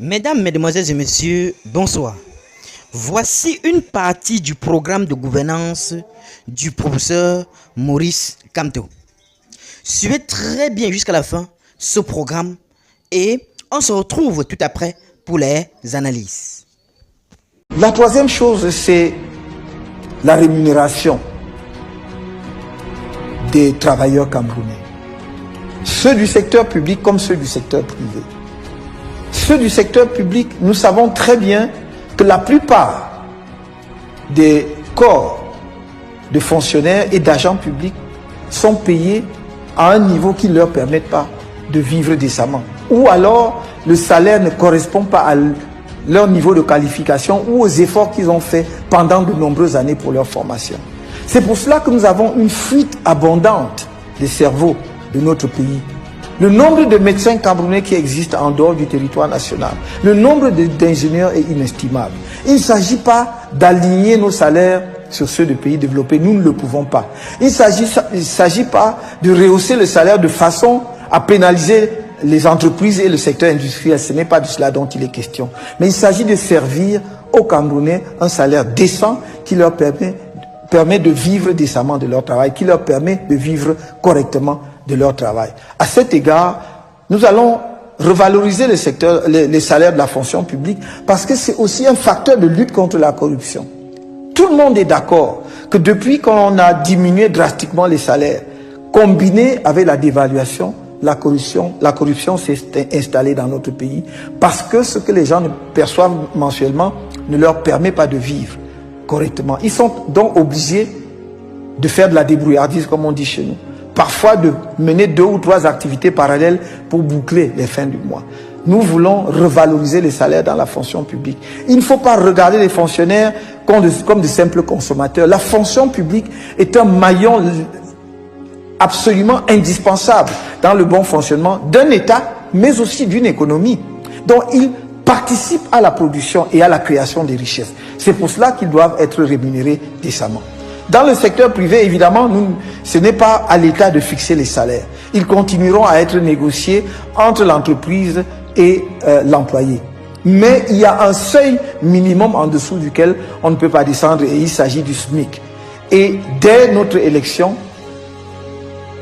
Mesdames, Mesdemoiselles et Messieurs, bonsoir. Voici une partie du programme de gouvernance du professeur Maurice Kamto. Suivez très bien jusqu'à la fin ce programme et on se retrouve tout après pour les analyses. La troisième chose, c'est la rémunération des travailleurs camerounais. Ceux du secteur public comme ceux du secteur privé. Ceux du secteur public, nous savons très bien que la plupart des corps de fonctionnaires et d'agents publics sont payés à un niveau qui ne leur permet pas de vivre décemment. Ou alors, le salaire ne correspond pas à leur niveau de qualification ou aux efforts qu'ils ont faits pendant de nombreuses années pour leur formation. C'est pour cela que nous avons une fuite abondante des cerveaux de notre pays. Le nombre de médecins camerounais qui existent en dehors du territoire national, le nombre d'ingénieurs est inestimable. Il ne s'agit pas d'aligner nos salaires sur ceux de pays développés, nous ne le pouvons pas. Il ne s'agit pas de rehausser le salaire de façon à pénaliser les entreprises et le secteur industriel, ce n'est pas de cela dont il est question. Mais il s'agit de servir aux Camerounais un salaire décent qui leur permet de vivre décemment de leur travail, qui leur permet de vivre correctement de leur travail. À cet égard, nous allons revaloriser les salaires de la fonction publique parce que c'est aussi un facteur de lutte contre la corruption. Tout le monde est d'accord que depuis qu'on a diminué drastiquement les salaires, combiné avec la dévaluation, la corruption s'est installée dans notre pays parce que ce que les gens perçoivent mensuellement ne leur permet pas de vivre correctement. Ils sont donc obligés de faire de la débrouillardise, comme on dit chez nous. Parfois de mener 2 ou 3 activités parallèles pour boucler les fins du mois. Nous voulons revaloriser les salaires dans la fonction publique. Il ne faut pas regarder les fonctionnaires comme de simples consommateurs. La fonction publique est un maillon absolument indispensable dans le bon fonctionnement d'un État, mais aussi d'une économie. Donc, ils participent à la production et à la création des richesses. C'est pour cela qu'ils doivent être rémunérés décemment. Dans le secteur privé, évidemment, ce n'est pas à l'État de fixer les salaires. Ils continueront à être négociés entre l'entreprise et l'employé. Mais il y a un seuil minimum en dessous duquel on ne peut pas descendre et il s'agit du SMIC. Et dès notre élection,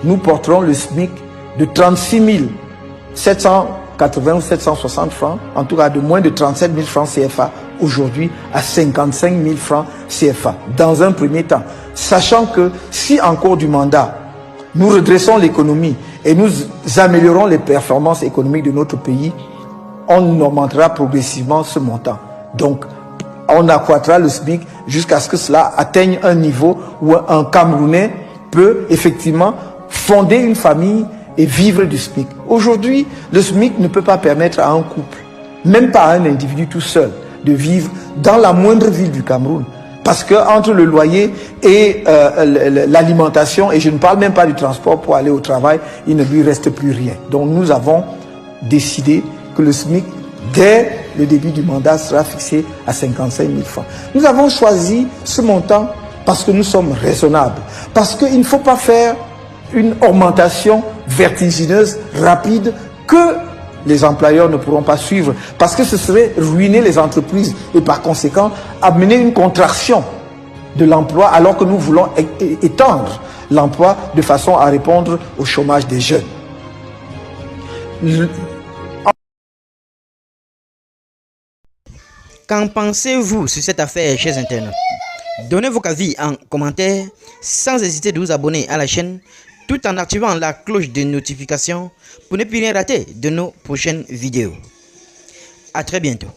nous porterons le SMIC de 36 780 ou 760 francs, en tout cas de moins de 37 000 francs CFA, aujourd'hui à 55 000 francs CFA, dans un premier temps. Sachant que si en cours du mandat, nous redressons l'économie et nous améliorons les performances économiques de notre pays, on augmentera progressivement ce montant. Donc, on accroîtra le SMIC jusqu'à ce que cela atteigne un niveau où un Camerounais peut effectivement fonder une famille et vivre du SMIC. Aujourd'hui, le SMIC ne peut pas permettre à un couple, même pas à un individu tout seul, de vivre dans la moindre ville du Cameroun. Parce que entre le loyer et l'alimentation, et je ne parle même pas du transport pour aller au travail, il ne lui reste plus rien. Donc nous avons décidé que le SMIC, dès le début du mandat, sera fixé à 55 000 francs. Nous avons choisi ce montant parce que nous sommes raisonnables. Parce qu'il ne faut pas faire une augmentation vertigineuse, rapide, que les employeurs ne pourront pas suivre, parce que ce serait ruiner les entreprises et par conséquent amener une contraction de l'emploi alors que nous voulons étendre l'emploi de façon à répondre au chômage des jeunes. Qu'en pensez-vous sur cette affaire, chers internautes? Donnez vos avis en commentaire sans hésiter de vous abonner à la chaîne tout en activant la cloche de notification pour ne plus rien rater de nos prochaines vidéos. À très bientôt.